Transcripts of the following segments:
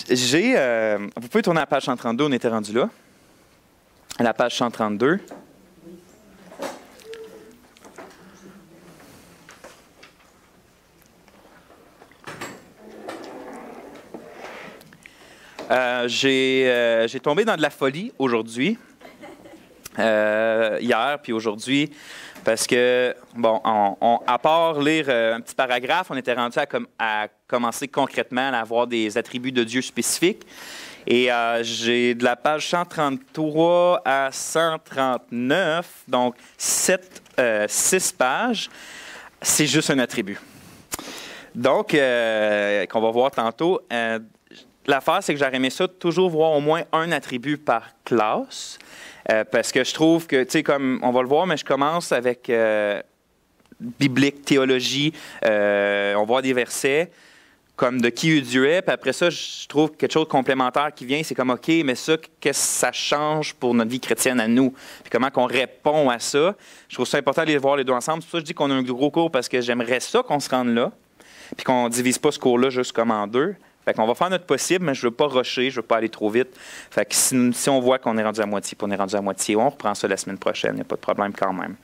Vous pouvez tourner à la page 132, on était rendu là. À la page 132. J'ai tombé dans de la folie aujourd'hui, hier puis aujourd'hui, parce que, bon, à part lire un petit paragraphe, on était rendu à commencer concrètement à avoir des attributs de Dieu spécifiques. Et j'ai de la page 133 à 139, donc 6 pages, c'est juste un attribut. Donc, qu'on va voir tantôt. L'affaire, c'est que j'aurais aimé ça toujours voir au moins un attribut par classe, parce que je trouve que, tu sais, comme on va le voir, mais je commence avec biblique, théologie, on va voir des versets comme de qui Dieu est, puis après ça, je trouve quelque chose de complémentaire qui vient, c'est comme, OK, mais ça, qu'est-ce que ça change pour notre vie chrétienne à nous? Puis comment qu'on répond à ça? Je trouve ça important de les voir les deux ensemble. C'est pour ça que je dis qu'on a un gros cours, parce que j'aimerais ça qu'on se rende là, puis qu'on ne divise pas ce cours-là juste comme en deux. Fait qu'on va faire notre possible, mais je ne veux pas rusher, je ne veux pas aller trop vite. Fait que si on voit qu'on est rendu à moitié, puis on est rendu à moitié, on reprend ça la semaine prochaine, il n'y a pas de problème quand même.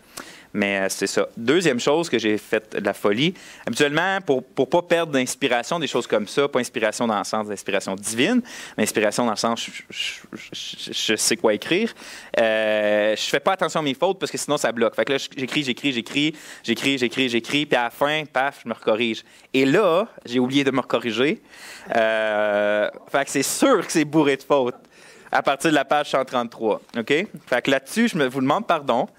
Mais c'est ça. Deuxième chose que j'ai fait de la folie, habituellement, pour ne pas perdre d'inspiration, des choses comme ça, pas inspiration dans le sens d'inspiration divine, mais inspiration dans le sens je sais quoi écrire, je fais pas attention à mes fautes parce que sinon ça bloque. Fait que là, j'écris, puis à la fin, paf, je me recorrige. Et là, j'ai oublié de me corriger. Fait que c'est sûr que c'est bourré de fautes à partir de la page 133. OK? Fait que là-dessus, je vous demande pardon.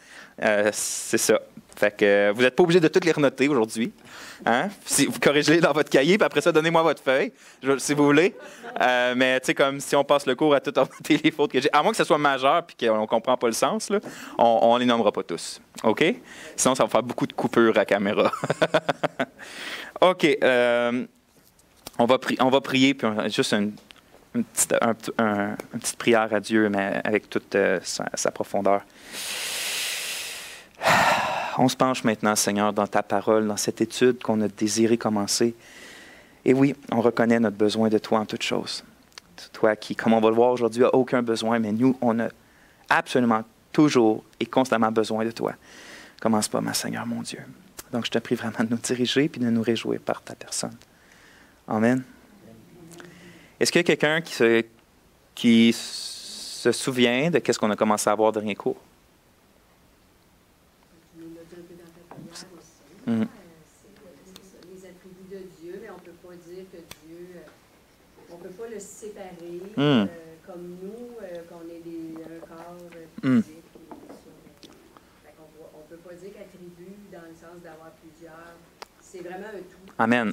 C'est ça. Fait que vous n'êtes pas obligé de toutes les renoter aujourd'hui. Hein? Si vous corrigez dans votre cahier, puis après ça, donnez-moi votre feuille, si vous voulez. Mais tu sais, comme si on passe le cours à tout noter les fautes que j'ai, à moins que ce soit majeur et qu'on ne comprend pas le sens, là, on ne les nommera pas tous. OK? Sinon, ça va faire beaucoup de coupures à caméra. OK. On va prier, puis juste une petite prière à Dieu, mais avec toute sa profondeur. On se penche maintenant, Seigneur, dans ta parole, dans cette étude qu'on a désiré commencer. Et oui, on reconnaît notre besoin de toi en toutes choses. Toi qui, comme on va le voir aujourd'hui, n'a aucun besoin, mais nous, on a absolument toujours et constamment besoin de toi. Commence pas, ma Seigneur, mon Dieu. Donc, je te prie vraiment de nous diriger et de nous réjouir par ta personne. Amen. Est-ce qu'il y a quelqu'un qui se souvient de ce qu'on a commencé à voir dernier cours? C'est les attributs de Dieu, mais on ne peut pas dire que Dieu, on ne peut pas le séparer comme nous, qu'on est un corps physique. On ne peut pas dire qu'attribut dans le sens d'avoir plusieurs. C'est vraiment un tout. Amen.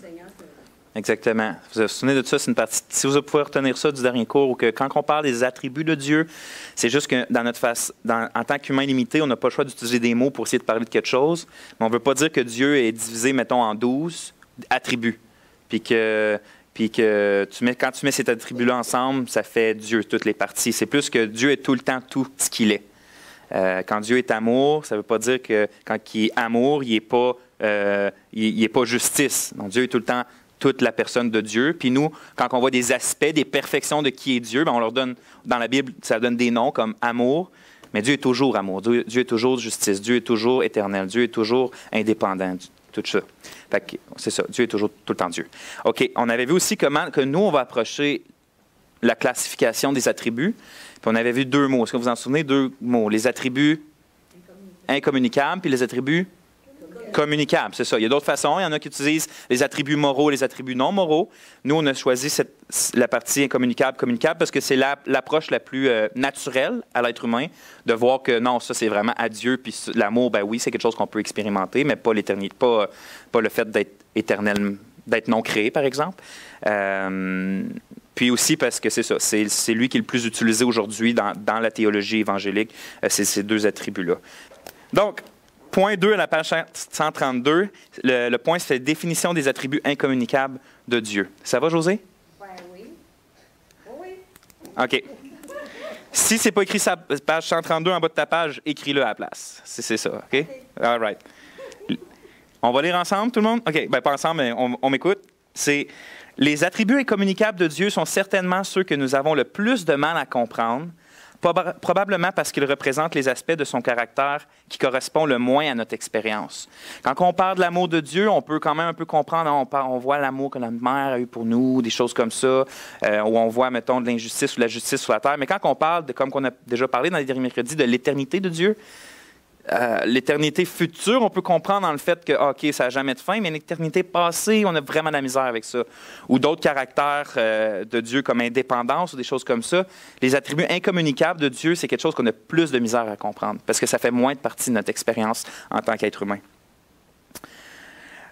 Exactement. Vous vous souvenez de ça, c'est une partie. Si vous pouvez retenir ça du dernier cours, ou que quand on parle des attributs de Dieu, c'est juste que dans notre en tant qu'humain limité, on n'a pas le choix d'utiliser des mots pour essayer de parler de quelque chose, mais on ne veut pas dire que Dieu est divisé, mettons, en 12 attributs. Puis que quand tu mets ces attributs-là ensemble, ça fait Dieu, toutes les parties. C'est plus que Dieu est tout le temps tout ce qu'il est. Quand Dieu est amour, ça ne veut pas dire que quand il est amour, il n'est pas justice. Donc Dieu est tout le temps toute la personne de Dieu. Puis nous, quand on voit des aspects, des perfections de qui est Dieu, on leur donne, dans la Bible, ça donne des noms comme amour, mais Dieu est toujours amour, Dieu est toujours justice, Dieu est toujours éternel, Dieu est toujours indépendant, tout ça. Fait que c'est ça, Dieu est toujours tout le temps Dieu. OK, on avait vu aussi comment que nous, on va approcher la classification des attributs. Puis on avait vu 2 mots. Est-ce que vous vous en souvenez? 2 mots. Les attributs incommunicables, puis les attributs communicables, c'est ça. Il y a d'autres façons. Il y en a qui utilisent les attributs moraux, les attributs non moraux. Nous, on a choisi la partie incommunicable, communicable, parce que c'est l'approche la plus naturelle à l'être humain de voir que non, ça, c'est vraiment à Dieu. Puis l'amour, ben oui, c'est quelque chose qu'on peut expérimenter, mais pas l'éternité, pas le fait d'être éternel, d'être non créé, par exemple. Puis aussi parce que c'est ça, c'est lui qui est le plus utilisé aujourd'hui dans la théologie évangélique, c'est ces 2 attributs-là. Donc, point 2 à la page 132, le point, c'est la définition des attributs incommunicables de Dieu. Ça va, José? Oui. Oui. OK. Si ce n'est pas écrit sur la page 132 en bas de ta page, écris-le à la place. C'est ça, OK? All right. On va lire ensemble, tout le monde? OK, bien pas ensemble, mais on m'écoute. c'est les attributs incommunicables de Dieu sont certainement ceux que nous avons le plus de mal à comprendre, probablement parce qu'ils représentent les aspects de son caractère qui correspondent le moins à notre expérience. Quand on parle de l'amour de Dieu, on peut quand même un peu comprendre, on voit l'amour que notre mère a eu pour nous, des choses comme ça, où on voit, mettons, de l'injustice ou de la justice sur la terre. Mais quand on parle, comme on a déjà parlé dans les derniers mercredis, de l'éternité de Dieu, l'éternité future, on peut comprendre dans le fait que, OK, ça n'a jamais de fin, mais l'éternité passée, on a vraiment de la misère avec ça. Ou d'autres caractères de Dieu comme indépendance ou des choses comme ça. Les attributs incommunicables de Dieu, c'est quelque chose qu'on a plus de misère à comprendre parce que ça fait moins de partie de notre expérience en tant qu'être humain.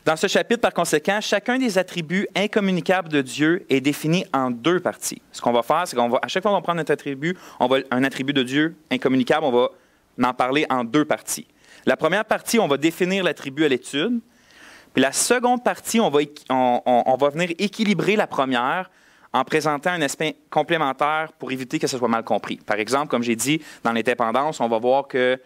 Dans ce chapitre, par conséquent, chacun des attributs incommunicables de Dieu est défini en deux parties. Ce qu'on va faire, c'est à chaque fois qu'on va prendre notre attribut, un attribut de Dieu incommunicable, on va en parler en deux parties. La première partie, on va définir l'attribut à l'étude. Puis la seconde partie, on va venir équilibrer la première en présentant un aspect complémentaire pour éviter que ce soit mal compris. Par exemple, comme j'ai dit, dans l'indépendance, on va voir que...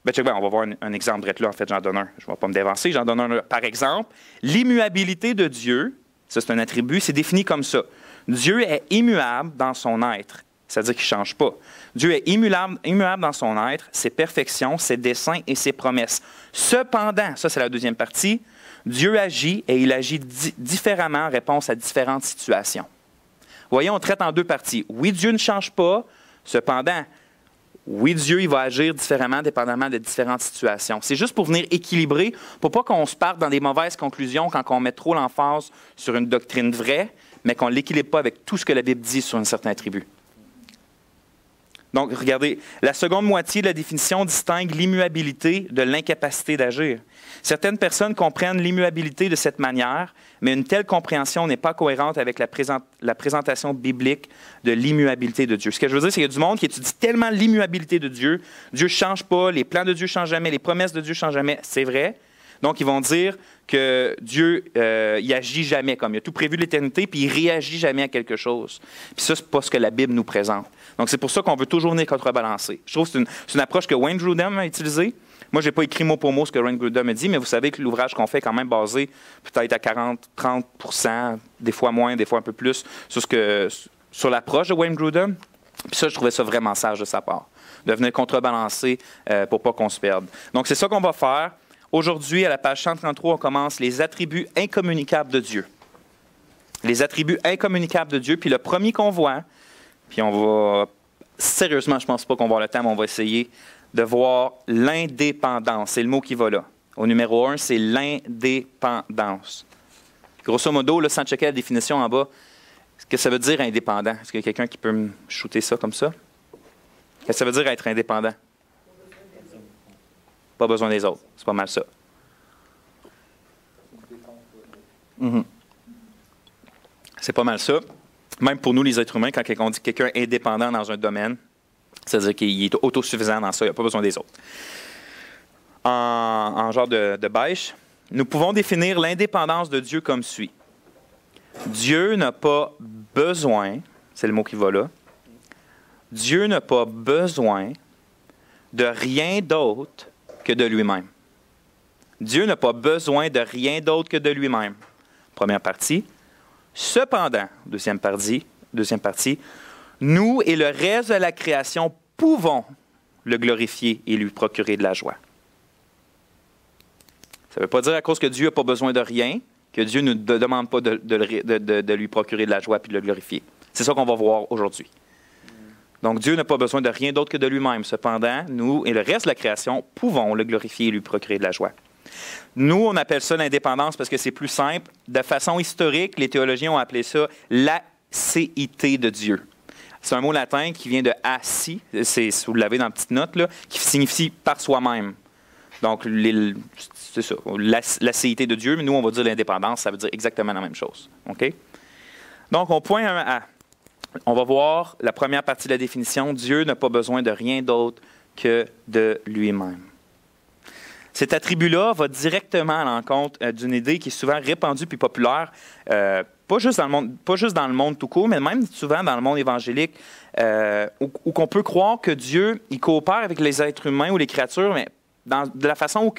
on va voir un exemple direct là. En fait, j'en donne un. Je ne vais pas me dévancer. J'en donne un. Par exemple, l'immuabilité de Dieu, ça c'est un attribut, c'est défini comme ça. Dieu est immuable dans son être. C'est-à-dire qu'il ne change pas. Dieu est immuable dans son être, ses perfections, ses desseins et ses promesses. Cependant, ça c'est la deuxième partie, Dieu agit et il agit différemment en réponse à différentes situations. Vous voyez, on traite en deux parties. Oui, Dieu ne change pas. Cependant, oui, Dieu il va agir différemment dépendamment de différentes situations. C'est juste pour venir équilibrer, pour pas qu'on se parte dans des mauvaises conclusions quand on met trop l'emphase sur une doctrine vraie, mais qu'on ne l'équilibre pas avec tout ce que la Bible dit sur un certain attribut. Donc, regardez, la seconde moitié de la définition distingue l'immuabilité de l'incapacité d'agir. Certaines personnes comprennent l'immuabilité de cette manière, mais une telle compréhension n'est pas cohérente avec la présentation biblique de l'immuabilité de Dieu. Ce que je veux dire, c'est qu'il y a du monde qui étudie tellement l'immuabilité de Dieu. Dieu ne change pas, les plans de Dieu ne changent jamais, les promesses de Dieu ne changent jamais. C'est vrai. Donc, ils vont dire que Dieu, il agit jamais, comme il a tout prévu de l'éternité, puis il réagit jamais à quelque chose. Puis ça, c'est pas ce que la Bible nous présente. Donc, c'est pour ça qu'on veut toujours venir contrebalancer. Je trouve que c'est une approche que Wayne Grudem a utilisée. Moi, je n'ai pas écrit mot pour mot ce que Wayne Grudem a dit, mais vous savez que l'ouvrage qu'on fait est quand même basé peut-être à 40-30%, des fois moins, des fois un peu plus, sur l'approche de Wayne Grudem. Puis ça, je trouvais ça vraiment sage de sa part, de venir contrebalancer pour pas qu'on se perde. Donc, c'est ça qu'on va faire. Aujourd'hui, à la page 133, on commence les attributs incommunicables de Dieu. Les attributs incommunicables de Dieu. Puis le premier qu'on voit, puis on va... Sérieusement, je ne pense pas qu'on va avoir le temps, mais on va essayer de voir l'indépendance. C'est le mot qui va là. Au numéro 1, c'est l'indépendance. Grosso modo, là, sans checker la définition en bas, qu'est-ce que ça veut dire indépendant? Est-ce qu'il y a quelqu'un qui peut me shooter ça comme ça? Qu'est-ce que ça veut dire être indépendant? Pas besoin des autres. C'est pas mal ça. C'est pas mal ça. Même pour nous, les êtres humains, quand on dit que quelqu'un est indépendant dans un domaine, c'est-à-dire qu'il est autosuffisant dans ça, il n'a pas besoin des autres. En genre de bêche, nous pouvons définir l'indépendance de Dieu comme suit. Dieu n'a pas besoin, c'est le mot qui va là, Dieu n'a pas besoin de rien d'autre que de lui-même. Dieu n'a pas besoin de rien d'autre que de lui-même. Première partie. Cependant, deuxième partie, nous et le reste de la création pouvons le glorifier et lui procurer de la joie. Ça ne veut pas dire à cause que Dieu n'a pas besoin de rien, que Dieu ne demande pas de lui procurer de la joie et de le glorifier. C'est ça qu'on va voir aujourd'hui. Donc, Dieu n'a pas besoin de rien d'autre que de lui-même. Cependant, nous et le reste de la création pouvons le glorifier et lui procurer de la joie. Nous, on appelle ça l'indépendance parce que c'est plus simple. De façon historique, les théologiens ont appelé ça l'acéité de Dieu. C'est un mot latin qui vient de assi, vous l'avez dans la petite note, là, qui signifie par soi-même. Donc, c'est ça, l'acéité de Dieu, mais nous, on va dire l'indépendance, ça veut dire exactement la même chose. OK? Donc, au point 1a, on va voir la première partie de la définition. Dieu n'a pas besoin de rien d'autre que de lui-même. Cet attribut-là va directement à l'encontre d'une idée qui est souvent répandue puis populaire, pas juste dans le monde tout court, mais même souvent dans le monde évangélique, où qu'on peut croire que Dieu, il coopère avec les êtres humains ou les créatures, mais de la façon où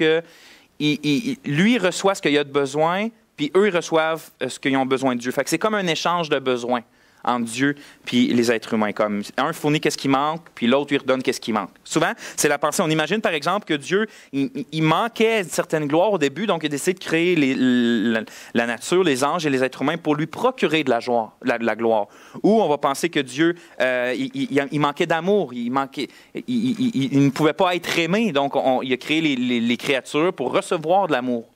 lui reçoit ce qu'il y a de besoin, puis eux, ils reçoivent ce qu'ils ont besoin de Dieu. Fait que c'est comme un échange de besoins entre Dieu puis les êtres humains. Comme un fournit qu'est-ce qui manque, puis l'autre lui redonne qu'est-ce qui manque. Souvent, c'est la pensée. On imagine, par exemple, que Dieu, il manquait certaines gloires au début, donc il a décidé de créer la nature, les anges et les êtres humains pour lui procurer de la gloire. Ou on va penser que Dieu, il manquait d'amour, il ne pouvait pas être aimé, donc il a créé les créatures pour recevoir de l'amour.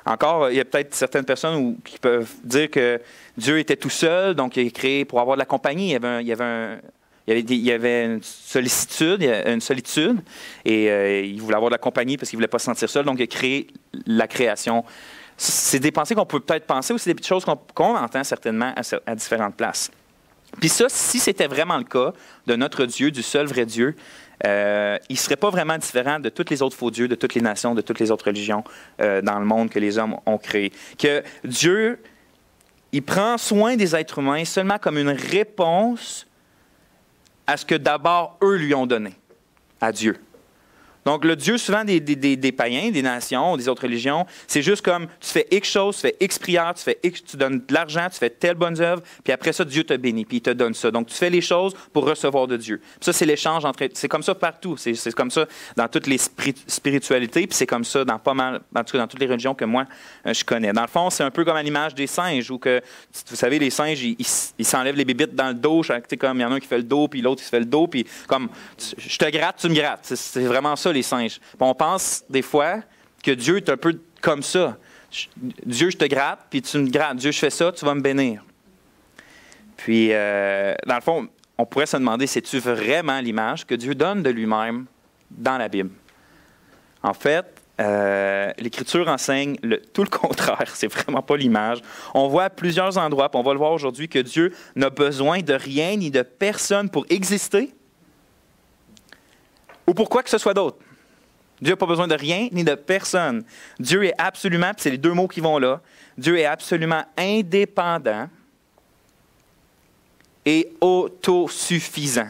Encore, il y a peut-être certaines personnes qui peuvent dire que Dieu était tout seul, donc il a créé pour avoir de la compagnie. Il y avait une solitude, et il voulait avoir de la compagnie parce qu'il ne voulait pas se sentir seul, donc il a créé la création. C'est des pensées qu'on peut peut-être penser ou c'est des choses qu'on entend certainement à différentes places. Puis ça, si c'était vraiment le cas de notre Dieu, du seul vrai Dieu, il ne serait pas vraiment différent de tous les autres faux dieux, de toutes les nations, de toutes les autres religions dans le monde que les hommes ont créé. Que Dieu, il prend soin des êtres humains seulement comme une réponse à ce que d'abord eux lui ont donné, à Dieu. Donc, le Dieu, souvent, des païens, des nations, des autres religions, c'est juste comme, tu fais X choses, tu fais X prières, tu donnes de l'argent, tu fais telle bonne œuvre, puis après ça, Dieu te bénit, puis il te donne ça. Donc, tu fais les choses pour recevoir de Dieu. Puis ça, c'est l'échange entre... C'est comme ça partout. C'est comme ça dans toutes les spiritualités, puis c'est comme ça dans pas mal, en tout cas dans toutes les religions que moi, je connais. Dans le fond, c'est un peu comme à l'image des singes, où que, vous savez, les singes, ils s'enlèvent les bébites dans le dos. Comme il y en a un qui fait le dos, puis l'autre qui se fait le dos, puis comme, je te gratte, tu me grattes. C'est vraiment ça, les singes. On pense des fois que Dieu est un peu comme ça. Dieu, je te gratte, puis tu me grattes. Dieu, je fais ça, tu vas me bénir. Puis, dans le fond, on pourrait se demander, c'est-tu vraiment l'image que Dieu donne de lui-même dans la Bible? En fait, l'Écriture enseigne tout le contraire. C'est vraiment pas l'image. On voit à plusieurs endroits, puis on va le voir aujourd'hui, que Dieu n'a besoin de rien ni de personne pour exister ou pour quoi que ce soit d'autre. Dieu n'a pas besoin de rien ni de personne. Dieu est absolument, puis c'est les deux mots qui vont là, Dieu est absolument indépendant et autosuffisant.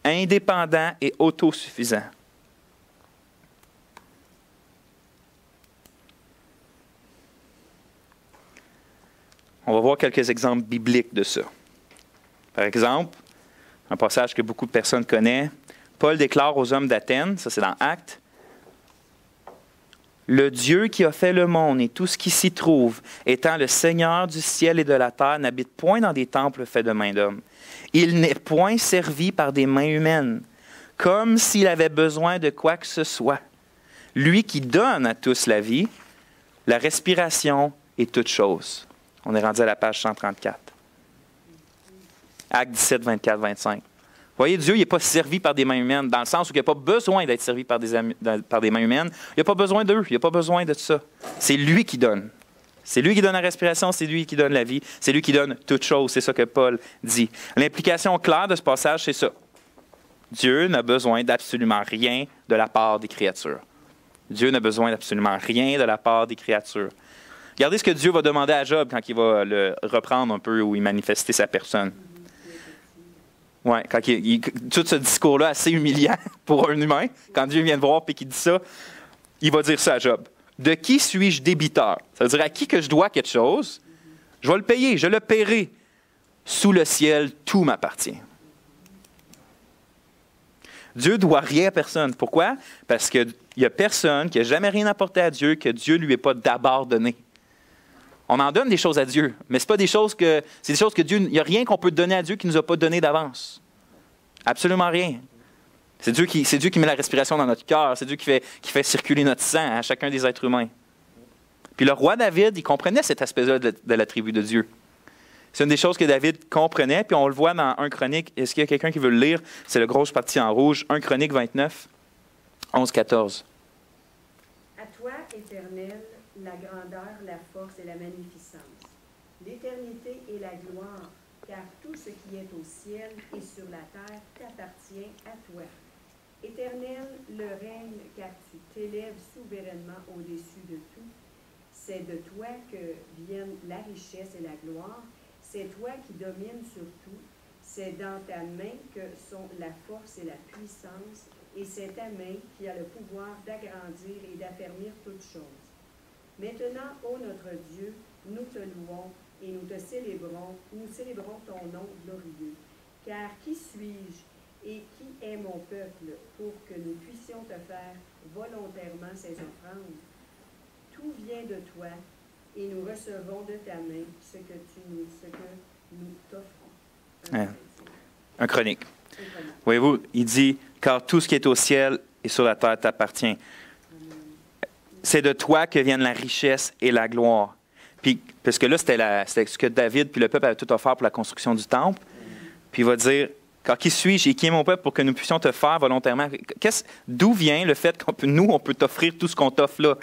Indépendant et autosuffisant. On va voir quelques exemples bibliques de ça. Par exemple, un passage que beaucoup de personnes connaissent, Paul déclare aux hommes d'Athènes, ça c'est dans Actes, « Le Dieu qui a fait le monde et tout ce qui s'y trouve, étant le Seigneur du ciel et de la terre, n'habite point dans des temples faits de mains d'hommes. Il n'est point servi par des mains humaines, comme s'il avait besoin de quoi que ce soit. Lui qui donne à tous la vie, la respiration et toutes choses. » On est rendu à la page 134. Actes 17, 24, 25. Vous voyez, Dieu, il n'est pas servi par des mains humaines, dans le sens où il n'a pas besoin d'être servi par des mains humaines. Il n'a pas besoin d'eux, il n'a pas besoin de ça. C'est lui qui donne. C'est lui qui donne la respiration, c'est lui qui donne la vie, c'est lui qui donne toute chose. C'est ça que Paul dit. L'implication claire de ce passage, c'est ça. Dieu n'a besoin d'absolument rien de la part des créatures. Dieu n'a besoin d'absolument rien de la part des créatures. Regardez ce que Dieu va demander à Job quand il va le reprendre un peu ou y manifester sa personne. Oui, tout ce discours-là assez humiliant pour un humain, quand Dieu vient de voir et qu'il dit ça, il va dire ça à Job. De qui suis-je débiteur? Ça veut dire à qui que je dois quelque chose, je vais le payer, je le paierai. Sous le ciel, tout m'appartient. Dieu ne doit rien à personne. Pourquoi? Parce qu'il n'y a personne qui n'a jamais rien apporté à Dieu que Dieu ne lui ait pas d'abord donné. On en donne des choses à Dieu, mais c'est des choses que Dieu, il n'y a rien qu'on peut donner à Dieu qui ne nous a pas donné d'avance. Absolument rien. C'est Dieu qui met la respiration dans notre cœur, c'est Dieu qui fait circuler notre sang à chacun des êtres humains. Puis le roi David, il comprenait cet aspect-là de la tribu de Dieu. C'est une des choses que David comprenait, puis on le voit dans 1 Chronique. Est-ce qu'il y a quelqu'un qui veut le lire? C'est le gros parti en rouge, 1 Chronique 29, 11-14. À toi, Éternel, la grandeur, la force et la magnificence, l'éternité et la gloire, car tout ce qui est au ciel et sur la terre t'appartient à toi. Éternel, le règne, car tu t'élèves souverainement au-dessus de tout. C'est de toi que viennent la richesse et la gloire. C'est toi qui domines sur tout. C'est dans ta main que sont la force et la puissance, et c'est ta main qui a le pouvoir d'agrandir et d'affermir toutes choses. Maintenant, ô notre Dieu, nous te louons et nous célébrons ton nom glorieux. Car qui suis-je et qui est mon peuple pour que nous puissions te faire volontairement ces offrandes? Tout vient de toi et nous recevons de ta main ce que nous t'offrons. Un chronique. Voyez-vous, il dit, car tout ce qui est au ciel et sur la terre t'appartient. C'est de toi que viennent la richesse et la gloire. Puis, parce que là, c'était ce que David puis le peuple avaient tout offert pour la construction du temple. Puis il va dire, car qui suis-je et qui est mon peuple pour que nous puissions te faire volontairement? D'où vient le fait qu'on peut t'offrir tout ce qu'on t'offre là?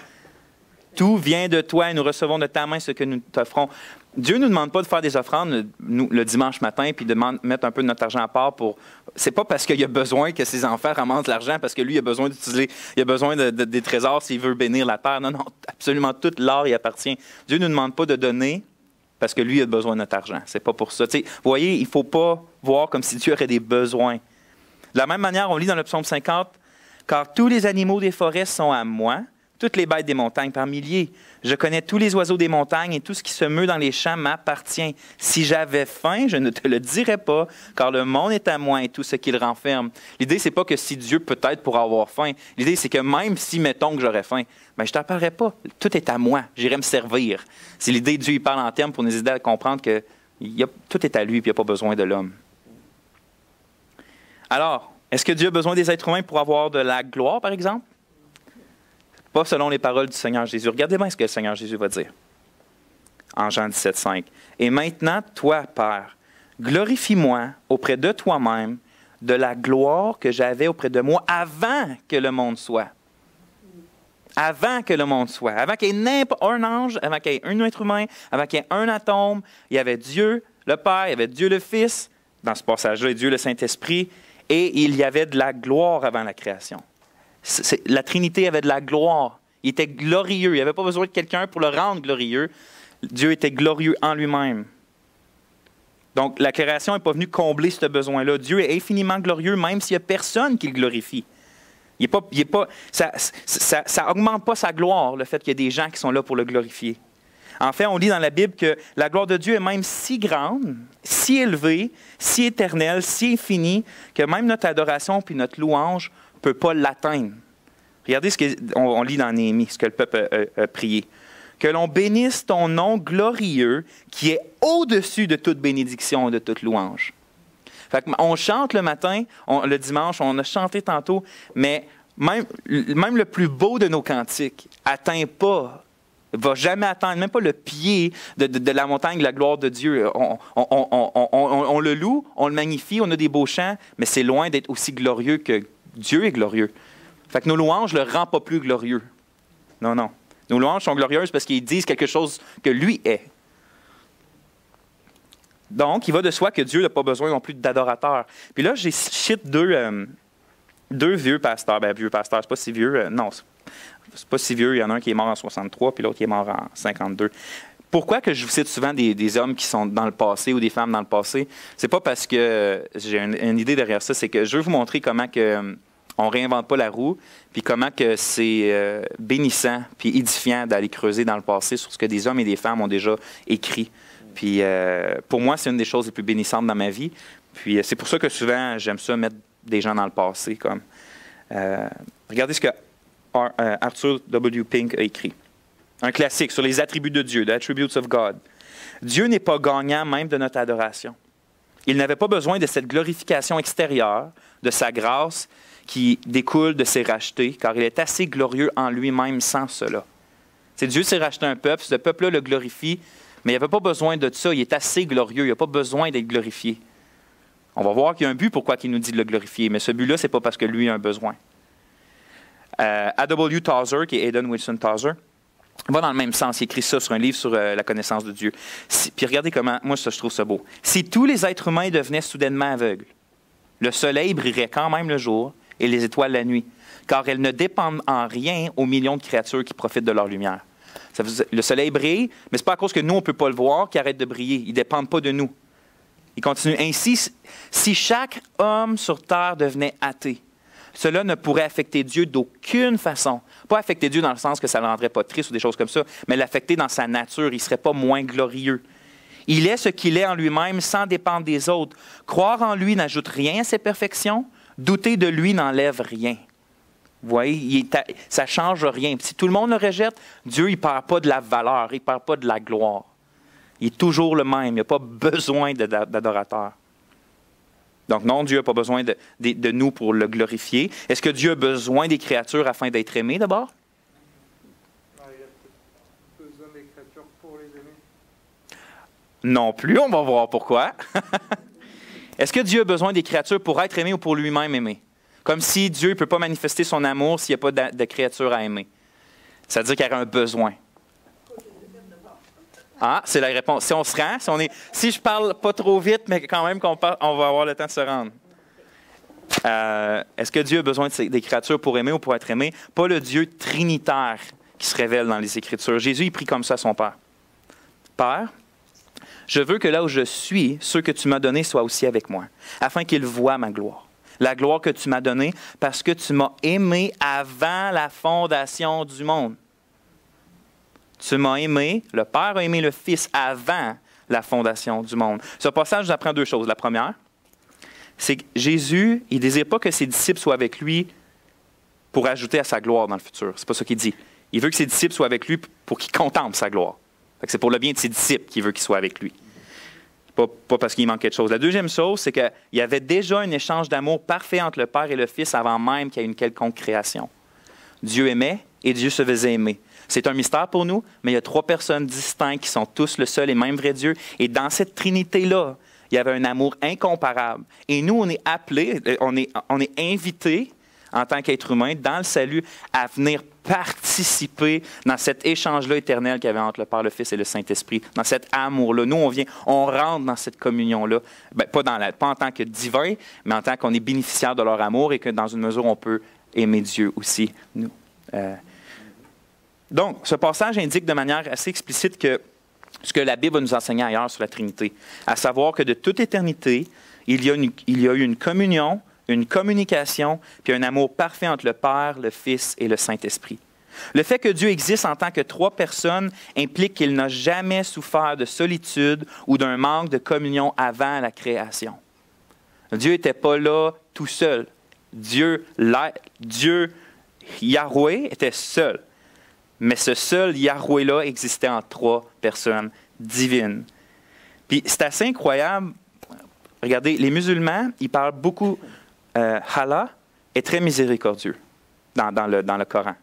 Tout vient de toi et nous recevons de ta main ce que nous t'offrons. Dieu ne nous demande pas de faire des offrandes le dimanche matin puis de mettre un peu de notre argent à part pour. C'est pas parce qu'il a besoin que ses enfants ramassent l'argent parce que lui il a besoin d'utiliser, il a besoin des trésors s'il veut bénir la terre. Non, absolument tout l'or y appartient. Dieu ne nous demande pas de donner parce que lui a besoin de notre argent. C'est pas pour ça. Vous voyez, il ne faut pas voir comme si Dieu aurait des besoins. De la même manière, on lit dans le psaume 50, « Car tous les animaux des forêts sont à moi, toutes les bêtes des montagnes par milliers. Je connais tous les oiseaux des montagnes et tout ce qui se meut dans les champs m'appartient. Si j'avais faim, je ne te le dirais pas, car le monde est à moi et tout ce qu'il renferme. » L'idée, c'est pas que si Dieu peut-être pourra avoir faim. L'idée, c'est que même si, mettons que j'aurais faim, je ne t'en parlerai pas. Tout est à moi. J'irai me servir. C'est l'idée, Dieu il parle en termes pour nous aider à comprendre que tout est à lui et il n'y a pas besoin de l'homme. Alors, est-ce que Dieu a besoin des êtres humains pour avoir de la gloire, par exemple? Pas selon les paroles du Seigneur Jésus. Regardez bien ce que le Seigneur Jésus va dire. En Jean 17,5. « Et maintenant, toi, Père, glorifie-moi auprès de toi-même de la gloire que j'avais auprès de moi avant que le monde soit. » Avant que le monde soit. Avant qu'il y ait un ange, avant qu'il y ait un être humain, avant qu'il y ait un atome, il y avait Dieu le Père, il y avait Dieu le Fils, dans ce passage-là, et Dieu le Saint-Esprit, et il y avait de la gloire avant la création. La Trinité avait de la gloire. Il était glorieux. Il n'y avait pas besoin de quelqu'un pour le rendre glorieux. Dieu était glorieux en lui-même. Donc, la création n'est pas venue combler ce besoin-là. Dieu est infiniment glorieux, même s'il n'y a personne qui le glorifie. Ça n'augmente pas sa gloire, le fait qu'il y ait des gens qui sont là pour le glorifier. En fait, on lit dans la Bible que la gloire de Dieu est même si grande, si élevée, si éternelle, si infinie, que même notre adoration puis notre louange ne peut pas l'atteindre. Regardez ce qu'on lit dans Néhémie, ce que le peuple a prié. Que l'on bénisse ton nom glorieux qui est au-dessus de toute bénédiction et de toute louange. Fait on chante le matin, le dimanche, on a chanté tantôt, mais même le plus beau de nos cantiques atteint pas, va jamais atteindre, même pas le pied de la montagne de la gloire de Dieu. On le loue, on le magnifie, on a des beaux chants, mais c'est loin d'être aussi glorieux que Dieu est glorieux. Fait que nos louanges ne le rendent pas plus glorieux. Non, non. Nos louanges sont glorieuses parce qu'ils disent quelque chose que lui est. Donc, il va de soi que Dieu n'a pas besoin non plus d'adorateurs. Puis là, j'ai cité deux vieux pasteurs. Ben, vieux pasteurs, c'est pas si vieux. Non, c'est pas si vieux. Il y en a un qui est mort en 63, puis l'autre qui est mort en 52. Pourquoi que je vous cite souvent des hommes qui sont dans le passé ou des femmes dans le passé? C'est pas parce que j'ai une idée derrière ça, c'est que je veux vous montrer comment que on ne réinvente pas la roue, puis comment que c'est bénissant puis édifiant d'aller creuser dans le passé sur ce que des hommes et des femmes ont déjà écrit. Puis pour moi, c'est une des choses les plus bénissantes dans ma vie. Puis c'est pour ça que souvent, j'aime ça mettre des gens dans le passé. Comme regardez ce que Arthur W. Pink a écrit. Un classique sur les attributs de Dieu, The Attributes of God. Dieu n'est pas gagnant même de notre adoration. Il n'avait pas besoin de cette glorification extérieure, de sa grâce, qui découle de ses rachetés, car il est assez glorieux en lui-même sans cela. C'est Dieu s'est racheté un peuple, ce peuple-là le glorifie, mais il n'avait pas besoin de ça, il est assez glorieux, il n'a pas besoin d'être glorifié. On va voir qu'il y a un but pourquoi il nous dit de le glorifier, mais ce but-là, ce n'est pas parce que lui a un besoin. A.W. Tozer, qui est Aidan Wilson Tozer, va dans le même sens, il écrit ça sur un livre sur la connaissance de Dieu. Puis regardez comment, moi je trouve ça beau. Si tous les êtres humains devenaient soudainement aveugles, le soleil brillerait quand même le jour, et les étoiles la nuit, car elles ne dépendent en rien aux millions de créatures qui profitent de leur lumière. Le soleil brille, mais ce n'est pas à cause que nous, on ne peut pas le voir qu'il arrête de briller. Il ne dépend pas de nous. Il continue. Ainsi, si chaque homme sur terre devenait athée, cela ne pourrait affecter Dieu d'aucune façon, Pas affecter Dieu dans le sens que ça ne le rendrait pas triste ou des choses comme ça, mais l'affecter dans sa nature. Il ne serait pas moins glorieux. Il est ce qu'il est en lui-même sans dépendre des autres. Croire en lui n'ajoute rien à ses perfections. Douter de lui n'enlève rien. Vous voyez, ça ne change rien. Si tout le monde le rejette, Dieu, il ne perd pas de la valeur, il ne perd pas de la gloire. Il est toujours le même. Il n'y a pas besoin d'adorateurs. Donc non, Dieu n'a pas besoin de nous pour le glorifier. Est-ce que Dieu a besoin des créatures afin d'être aimé d'abord? Non, il a besoin des créatures pour les aimer. Non plus, on va voir pourquoi. Est-ce que Dieu a besoin des créatures pour être aimé ou pour lui-même aimer? Comme si Dieu ne peut pas manifester son amour s'il n'y a pas de créature à aimer. Ça veut dire qu'il y aurait un besoin. Ah, c'est la réponse. Si on se rend, si je parle pas trop vite, mais quand même on va avoir le temps de se rendre. Est-ce que Dieu a besoin des créatures pour aimer ou pour être aimé? Pas le Dieu trinitaire qui se révèle dans les Écritures. Jésus, il prie comme ça à son Père. Père, je veux que là où je suis, ceux que tu m'as donnés soient aussi avec moi, afin qu'ils voient ma gloire. La gloire que tu m'as donnée parce que tu m'as aimé avant la fondation du monde. Tu m'as aimé, le Père a aimé le Fils avant la fondation du monde. Ce passage nous apprend deux choses. La première, c'est que Jésus, il ne désire pas que ses disciples soient avec lui pour ajouter à sa gloire dans le futur. C'est pas ça qu'il dit. Il veut que ses disciples soient avec lui pour qu'ils contemplent sa gloire. C'est pour le bien de ses disciples qu'il veut qu'ils soient avec lui. Pas parce qu'il manque quelque chose. La deuxième chose, c'est qu'il y avait déjà un échange d'amour parfait entre le Père et le Fils avant même qu'il y ait une quelconque création. Dieu aimait et Dieu se faisait aimer. C'est un mystère pour nous, mais il y a trois personnes distinctes qui sont tous le seul et même vrai Dieu. Et dans cette Trinité-là, il y avait un amour incomparable. Et nous, on est appelés, on est invités en tant qu'être humain dans le salut à venir participer dans cet échange-là éternel qu'il y avait entre le Père, le Fils et le Saint-Esprit, dans cet amour-là. Nous, on rentre dans cette communion-là, pas en tant que divin, mais en tant qu'on est bénéficiaire de leur amour et que dans une mesure, on peut aimer Dieu aussi, nous. Donc, ce passage indique de manière assez explicite que ce que la Bible va nous enseigner ailleurs sur la Trinité, à savoir que de toute éternité, il y a eu une communion, une communication, puis un amour parfait entre le Père, le Fils et le Saint-Esprit. Le fait que Dieu existe en tant que trois personnes implique qu'il n'a jamais souffert de solitude ou d'un manque de communion avant la création. Dieu n'était pas là tout seul. Dieu Yahweh, était seul. Mais ce seul Yahweh-là existait en trois personnes divines. Puis c'est assez incroyable. Regardez, les musulmans, ils parlent beaucoup. Allah est très miséricordieux dans le Coran.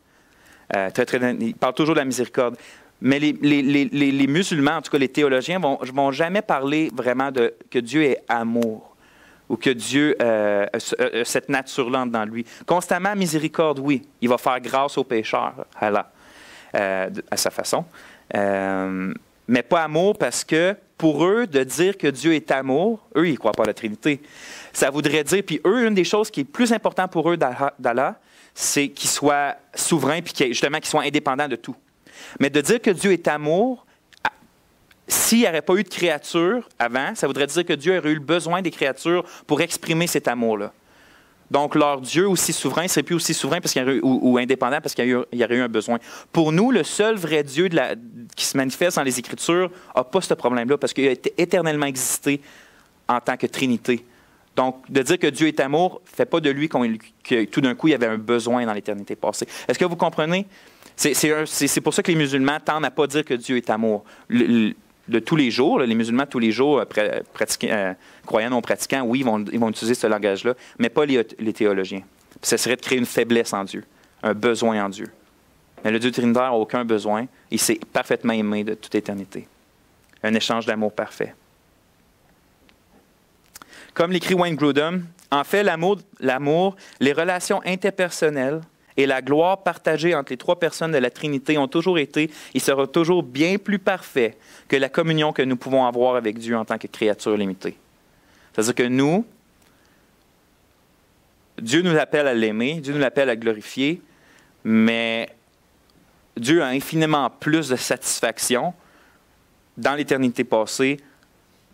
Ils parlent toujours de la miséricorde. Mais les musulmans, en tout cas les théologiens, ne vont jamais parler vraiment que Dieu est amour ou que Dieu a cette nature-là dans lui. Constamment miséricorde, oui. Il va faire grâce aux pécheurs, Allah. À sa façon. Mais pas amour parce que pour eux, de dire que Dieu est amour, eux, ils ne croient pas à la Trinité. Ça voudrait dire, puis eux, une des choses qui est plus importante pour eux d'Allah, c'est qu'il soit souverain puis justement qu'il soit indépendant de tout. Mais de dire que Dieu est amour, s'il n'y aurait pas eu de créature avant, ça voudrait dire que Dieu aurait eu le besoin des créatures pour exprimer cet amour-là. Donc, leur Dieu aussi souverain ne serait plus aussi souverain parce qu'il y aurait, ou indépendant parce qu'il y aurait eu un besoin. Pour nous, le seul vrai Dieu qui se manifeste dans les Écritures n'a pas ce problème-là parce qu'il a éternellement existé en tant que Trinité. Donc, de dire que Dieu est amour ne fait pas de lui que tout d'un coup, il y avait un besoin dans l'éternité passée. Est-ce que vous comprenez? C'est pour ça que les musulmans tendent à ne pas dire que Dieu est amour. De tous les jours, les musulmans, tous les jours, croyants non pratiquants, oui, ils vont utiliser ce langage-là, mais pas les théologiens. Puis ça serait de créer une faiblesse en Dieu, un besoin en Dieu. Mais le Dieu trinitaire n'a aucun besoin. Il s'est parfaitement aimé de toute éternité. Un échange d'amour parfait. Comme l'écrit Wayne Grudem, en fait, l'amour, les relations interpersonnelles et la gloire partagée entre les trois personnes de la Trinité ont toujours été et seront toujours bien plus parfaits que la communion que nous pouvons avoir avec Dieu en tant que créature limitée. C'est-à-dire que nous, Dieu nous appelle à l'aimer, Dieu nous appelle à glorifier, mais Dieu a infiniment plus de satisfaction dans l'éternité passée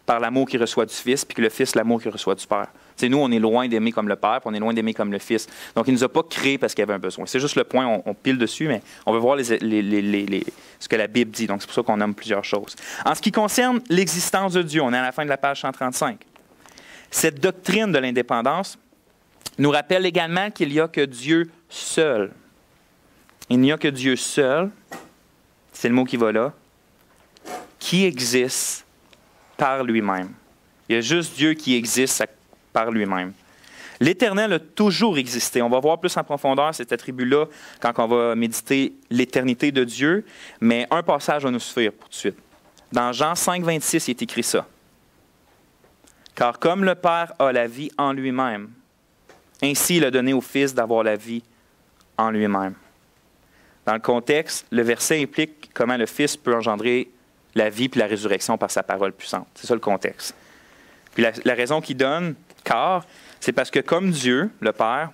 par l'amour qu'il reçoit du Fils, puis que le Fils, l'amour qu'il reçoit du Père. sais, nous, on est loin d'aimer comme le Père, puis on est loin d'aimer comme le Fils. Donc, il ne nous a pas créés parce qu'il y avait un besoin. C'est juste le point, on pile dessus, mais on veut voir ce que la Bible dit. Donc, c'est pour ça qu'on nomme plusieurs choses. En ce qui concerne l'existence de Dieu, on est à la fin de la page 135. Cette doctrine de l'indépendance nous rappelle également qu'il n'y a que Dieu seul. Il n'y a que Dieu seul, c'est le mot qui va là, qui existe par lui-même. Il y a juste Dieu qui existe par lui-même. L'Éternel a toujours existé. On va voir plus en profondeur cet attribut-là quand on va méditer l'éternité de Dieu, mais un passage va nous suffire pour tout de suite. Dans Jean 5, 26, il est écrit ça. « Car comme le Père a la vie en lui-même, ainsi il a donné au Fils d'avoir la vie en lui-même. » Dans le contexte, le verset implique comment le Fils peut engendrer la vie puis la résurrection par sa parole puissante. C'est ça le contexte. Puis la raison qu'il donne, car, c'est parce que comme Dieu, le Père,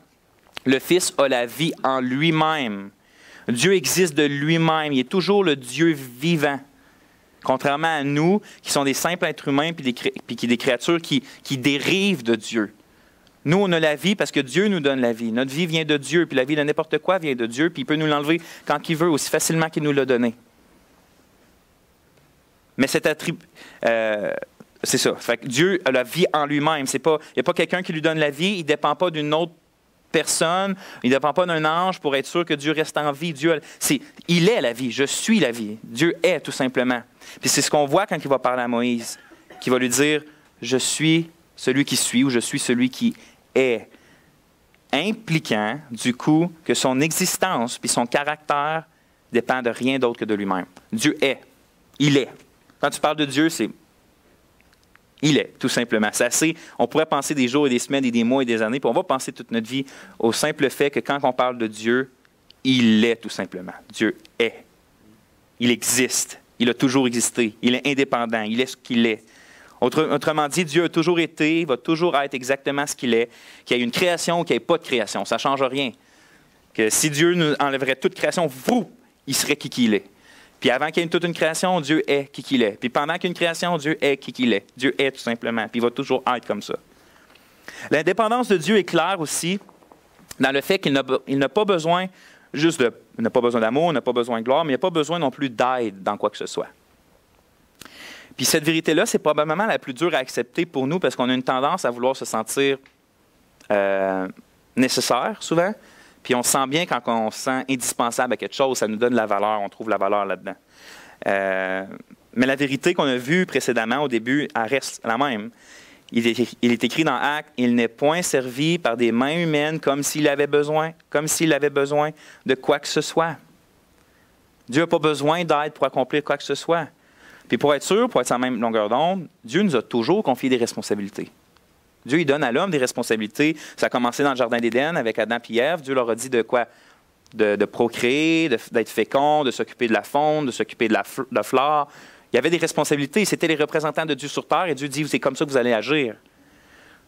le Fils a la vie en lui-même. Dieu existe de lui-même. Il est toujours le Dieu vivant. Contrairement à nous, qui sont des simples êtres humains puis des créatures qui dérivent de Dieu. Nous, on a la vie parce que Dieu nous donne la vie. Notre vie vient de Dieu, puis la vie de n'importe quoi vient de Dieu, puis il peut nous l'enlever quand il veut, aussi facilement qu'il nous l'a donné. Mais cet attribut, c'est ça. Fait que Dieu a la vie en lui-même. Il n'y a pas quelqu'un qui lui donne la vie, il ne dépend pas d'une autre personne, il ne dépend pas d'un ange pour être sûr que Dieu reste en vie. Il est la vie, je suis la vie. Dieu est, tout simplement. Puis c'est ce qu'on voit quand il va parler à Moïse, qui va lui dire « Je suis celui qui suis » ou « Je suis celui qui est », impliquant, du coup, que son existence puis son caractère dépend de rien d'autre que de lui-même. Dieu est. Il est. Quand tu parles de Dieu, c'est il est, tout simplement. C'est assez, on pourrait penser des jours et des semaines et des mois et des années, puis on va penser toute notre vie au simple fait que quand on parle de Dieu, il est, tout simplement. Dieu est. Il existe. Il a toujours existé. Il est indépendant. Il est ce qu'il est. Autrement dit, Dieu a toujours été, va toujours être exactement ce qu'il est. Qu'il y ait une création ou qu'il n'y ait pas de création, ça ne change rien. Que si Dieu nous enlèverait toute création, il serait qui il est. Puis avant qu'il y ait toute une création, Dieu est qui il est. Puis pendant qu'il y ait une création, Dieu est qui il est. Dieu est tout simplement. Puis il va toujours être comme ça. L'indépendance de Dieu est claire aussi dans le fait qu'il n'a pas besoin juste de... Il n'a pas besoin d'amour, il n'a pas besoin de gloire, mais il n'a pas besoin non plus d'aide dans quoi que ce soit. Puis cette vérité-là, c'est probablement la plus dure à accepter pour nous parce qu'on a une tendance à vouloir se sentir nécessaire souvent. Puis on se sent bien quand on se sent indispensable à quelque chose, ça nous donne la valeur, on trouve la valeur là-dedans. Mais la vérité qu'on a vue précédemment au début, elle reste la même. Il est écrit dans Actes, « Il n'est point servi par des mains humaines comme s'il avait besoin de quoi que ce soit. » Dieu n'a pas besoin d'aide pour accomplir quoi que ce soit. Puis pour être sûr, pour être sur la même longueur d'onde, Dieu nous a toujours confié des responsabilités. Dieu, il donne à l'homme des responsabilités. Ça a commencé dans le Jardin d'Éden avec Adam et Ève. Dieu leur a dit de quoi? De procréer, d'être fécond, de s'occuper de la faune, de s'occuper de la flore. Il y avait des responsabilités. C'était les représentants de Dieu sur terre et Dieu dit, c'est comme ça que vous allez agir.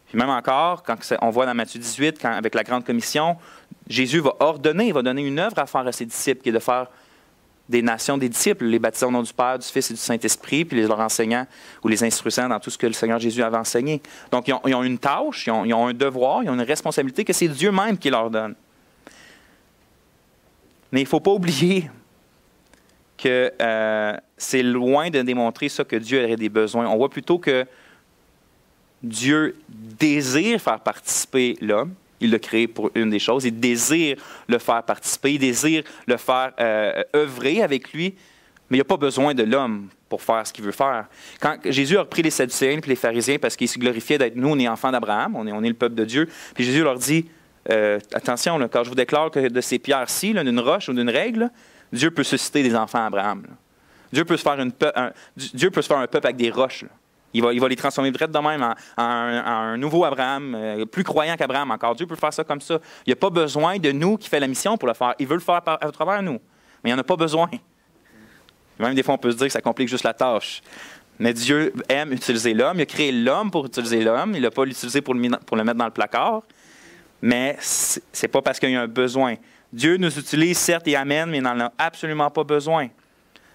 Puis même encore, quand on voit dans Matthieu 18, avec la Grande Commission, Jésus va ordonner, il va donner une œuvre à faire à ses disciples, qui est de faire des nations des disciples, les baptiser au nom du Père, du Fils et du Saint-Esprit, puis les leur enseignant ou les instruisant dans tout ce que le Seigneur Jésus avait enseigné. Donc, ils ont une tâche, ils ont un devoir, ils ont une responsabilité que c'est Dieu même qui leur donne. Mais il ne faut pas oublier que c'est loin de démontrer ça que Dieu aurait des besoins. On voit plutôt que Dieu désire faire participer l'homme. Il l'a créé pour une des choses. Il désire le faire participer, il désire le faire œuvrer avec lui, mais il n'a pas besoin de l'homme pour faire ce qu'il veut faire. Quand Jésus a repris les Sadducéens et les pharisiens parce qu'ils se glorifiaient d'être nous, on est enfants d'Abraham, on est le peuple de Dieu, puis Jésus leur dit, attention, là, quand je vous déclare que de ces pierres-ci, d'une roche ou d'une règle, là, Dieu peut susciter des enfants d'Abraham. Dieu peut se faire un peuple avec des roches. Là. Il va les transformer direct de même en un nouveau Abraham, plus croyant qu'Abraham encore. Dieu peut faire ça comme ça. Il n'y a pas besoin de nous qui fait la mission pour le faire. Il veut le faire à travers nous. Mais il n'y en a pas besoin. Même des fois, on peut se dire que ça complique juste la tâche. Mais Dieu aime utiliser l'homme. Il a créé l'homme pour utiliser l'homme. Il n'a pas l'utilisé pour le mettre dans le placard. Mais ce n'est pas parce qu'il y a un besoin. Dieu nous utilise, certes, et amène, mais il n'en a absolument pas besoin.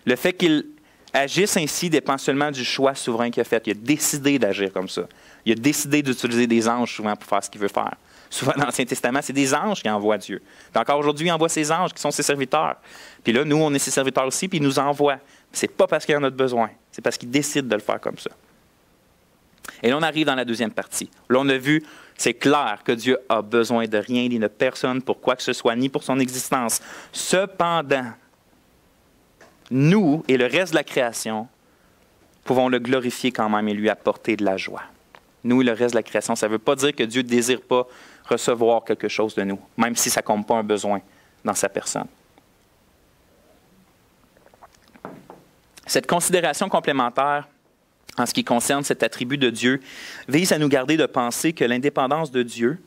Le fait qu'il agisse ainsi dépend seulement du choix souverain qu'il a fait. Il a décidé d'agir comme ça. Il a décidé d'utiliser des anges souvent pour faire ce qu'il veut faire. Souvent dans l'Ancien Testament, c'est des anges qui envoient Dieu. Puis encore aujourd'hui, il envoie ses anges qui sont ses serviteurs. Puis là, nous, on est ses serviteurs aussi, puis il nous envoie. Ce n'est pas parce qu'il en a besoin, c'est parce qu'il décide de le faire comme ça. Et là, on arrive dans la deuxième partie. Là, on a vu, c'est clair que Dieu a besoin de rien ni de personne pour quoi que ce soit, ni pour son existence. Cependant, nous et le reste de la création pouvons le glorifier quand même et lui apporter de la joie. Nous et le reste de la création, ça ne veut pas dire que Dieu ne désire pas recevoir quelque chose de nous, même si ça ne compte pas un besoin dans sa personne. Cette considération complémentaire en ce qui concerne cet attribut de Dieu vise à nous garder de penser que l'indépendance de Dieu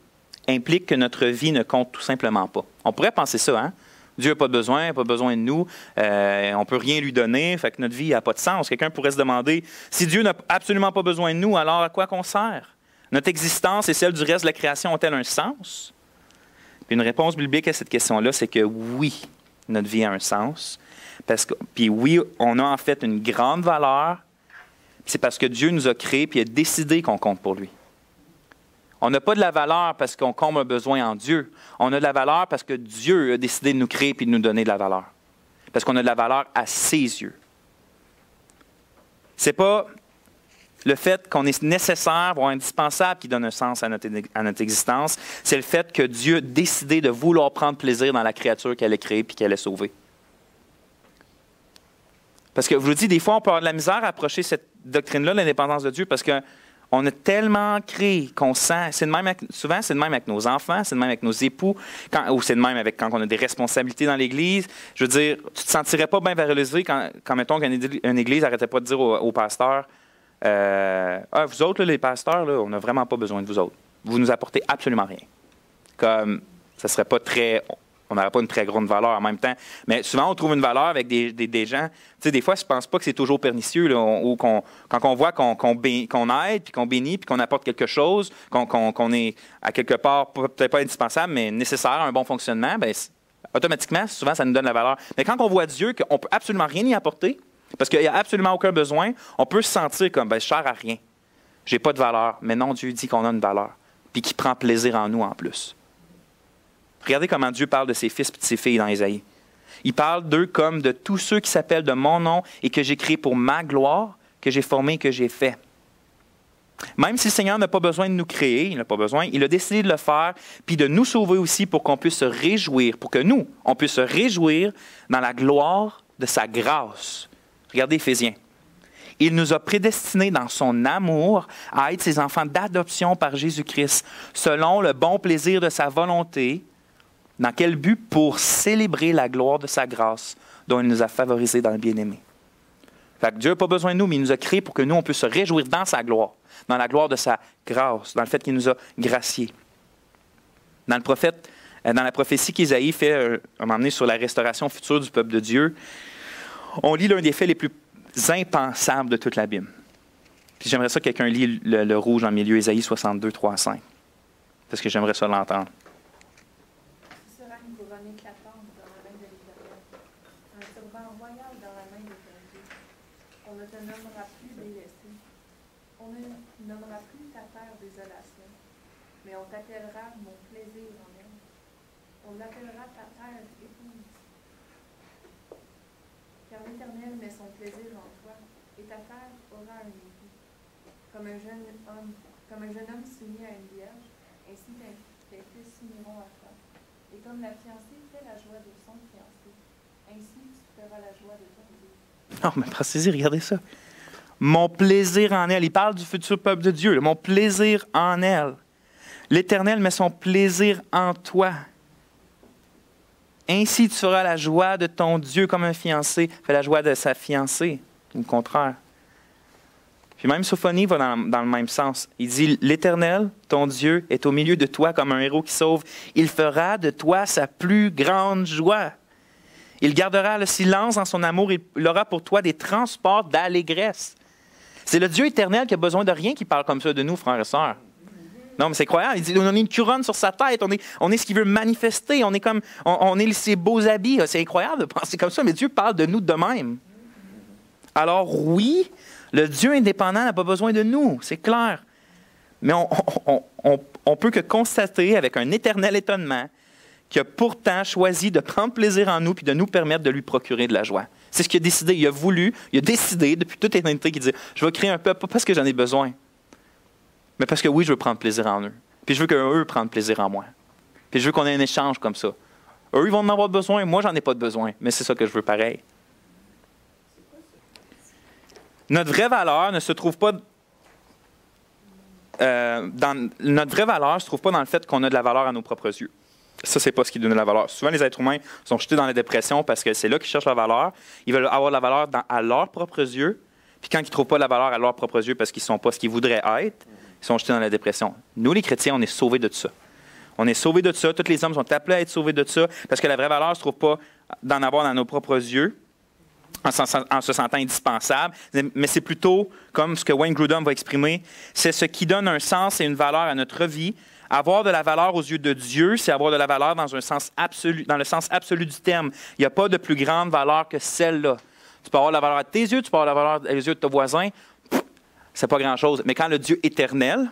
implique que notre vie ne compte tout simplement pas. On pourrait penser ça, hein? Dieu n'a pas besoin de nous, on ne peut rien lui donner, fait que notre vie n'a pas de sens. Quelqu'un pourrait se demander, si Dieu n'a absolument pas besoin de nous, alors à quoi qu'on sert? Notre existence et celle du reste de la création ont-elles un sens? Puis une réponse biblique à cette question-là, c'est que oui, notre vie a un sens. Puis oui, on a en fait une grande valeur, c'est parce que Dieu nous a créés et a décidé qu'on compte pour lui. On n'a pas de la valeur parce qu'on comble un besoin en Dieu. On a de la valeur parce que Dieu a décidé de nous créer et de nous donner de la valeur. Parce qu'on a de la valeur à ses yeux. Ce n'est pas le fait qu'on est nécessaire, voire indispensable, qui donne un sens à notre existence. C'est le fait que Dieu a décidé de vouloir prendre plaisir dans la créature qu'elle a créée et qu'elle a sauvée. Parce que je vous le dis, des fois, on peut avoir de la misère à approcher cette doctrine-là, l'indépendance de Dieu, parce qu'on a tellement ancré qu'on sent, souvent c'est de même avec nos enfants, c'est de même avec nos époux, ou c'est de même avec quand on a des responsabilités dans l'Église. Je veux dire, tu ne te sentirais pas bien valorisé quand mettons qu'une Église n'arrêtait pas de dire au pasteur, vous autres, là, les pasteurs, là, on n'a vraiment pas besoin de vous autres. Vous nous apportez absolument rien. Comme, ça serait pas très... On n'aurait pas une très grande valeur en même temps. Mais souvent, on trouve une valeur avec des gens. Tu sais, des fois, je ne pense pas que c'est toujours pernicieux. Là, ou quand on voit qu'on aide, puis qu'on bénit, puis qu'on apporte quelque chose, qu'on est à quelque part, peut-être pas indispensable, mais nécessaire à un bon fonctionnement, bien, automatiquement, souvent, ça nous donne la valeur. Mais quand on voit Dieu, qu'on ne peut absolument rien y apporter, parce qu'il n'y a absolument aucun besoin, on peut se sentir comme, je ne sers à rien. Je n'ai pas de valeur. Mais non, Dieu dit qu'on a une valeur, puis qu'il prend plaisir en nous en plus. Regardez comment Dieu parle de ses fils et de ses filles dans Ésaïe. Il parle d'eux comme de tous ceux qui s'appellent de mon nom et que j'ai créés pour ma gloire, que j'ai formé et que j'ai fait. Même si le Seigneur n'a pas besoin de nous créer, il n'a pas besoin, il a décidé de le faire, puis de nous sauver aussi pour qu'on puisse se réjouir, pour que nous, on puisse se réjouir dans la gloire de sa grâce. Regardez Éphésiens. Il nous a prédestinés dans son amour à être ses enfants d'adoption par Jésus-Christ, selon le bon plaisir de sa volonté. Dans quel but? Pour célébrer la gloire de sa grâce dont il nous a favorisés dans le bien-aimé. Fait que Dieu n'a pas besoin de nous, mais il nous a créés pour que nous, on puisse se réjouir dans sa gloire, dans la gloire de sa grâce, dans le fait qu'il nous a graciés. Dans la prophétie qu'Ésaïe fait un moment donné sur la restauration future du peuple de Dieu, on lit l'un des faits les plus impensables de toute la Bible. Puis j'aimerais ça que quelqu'un lit le rouge en milieu, Ésaïe 62, 3 à 5. Parce que j'aimerais ça l'entendre. On ne nommera plus délaissé. On ne nommera plus ta terre désolation, mais on t'appellera mon plaisir en elle. On l'appellera ta terre épouse. Car l'Éternel met son plaisir en toi, et ta terre aura un époux. Comme un jeune homme s'unit à une vierge, ainsi tes fils s'uniront à toi. Et comme la fiancée fait la joie de son fiancé, ainsi tu feras la joie de ton Dieu. Non, mais précisez, regardez ça. Mon plaisir en elle. Il parle du futur peuple de Dieu. Là. Mon plaisir en elle. L'Éternel met son plaisir en toi. Ainsi, tu feras la joie de ton Dieu comme un fiancé fait la joie de sa fiancée. Ou le contraire. Puis même Sophonie va dans le même sens. Il dit, l'Éternel, ton Dieu, est au milieu de toi comme un héros qui sauve. Il fera de toi sa plus grande joie. Il gardera le silence dans son amour. Il aura pour toi des transports d'allégresse. C'est le Dieu éternel qui a besoin de rien qui parle comme ça de nous, frères et sœurs. Non, mais c'est croyable. Il dit, on a une couronne sur sa tête. On est ce qu'il veut manifester. On est ses beaux habits. C'est incroyable de penser comme ça, mais Dieu parle de nous de même. Alors oui, le Dieu indépendant n'a pas besoin de nous, c'est clair. Mais on peut que constater avec un éternel étonnement qu'il a pourtant choisi de prendre plaisir en nous puis de nous permettre de lui procurer de la joie. C'est ce qu'il a décidé. Il a décidé depuis toute éternité qu'il dit « Je vais créer un peuple, pas parce que j'en ai besoin, mais parce que oui, je veux prendre plaisir en eux. Puis je veux qu'eux prennent plaisir en moi. Puis je veux qu'on ait un échange comme ça. Eux, ils vont en avoir besoin, moi, j'en ai pas de besoin. Mais c'est ça que je veux pareil. » Notre vraie valeur ne se trouve pas notre vraie valeur se trouve pas dans le fait qu'on a de la valeur à nos propres yeux. Ça, c'est pas ce qui donne la valeur. Souvent, les êtres humains sont jetés dans la dépression parce que c'est là qu'ils cherchent la valeur. Ils veulent avoir de la valeur à leurs propres yeux. Puis quand ils ne trouvent pas la valeur à leurs propres yeux parce qu'ils ne sont pas ce qu'ils voudraient être, ils sont jetés dans la dépression. Nous, les chrétiens, on est sauvés de ça. On est sauvés de ça. Tous les hommes sont appelés à être sauvés de ça parce que la vraie valeur ne se trouve pas d'en avoir dans nos propres yeux, en se sentant indispensable, mais c'est plutôt, comme ce que Wayne Grudem va exprimer, c'est ce qui donne un sens et une valeur à notre vie. Avoir de la valeur aux yeux de Dieu, c'est avoir de la valeur dans le sens absolu du terme. Il n'y a pas de plus grande valeur que celle-là. Tu peux avoir de la valeur à tes yeux, tu peux avoir de la valeur aux yeux de ton voisin, c'est pas grand-chose. Mais quand le Dieu éternel,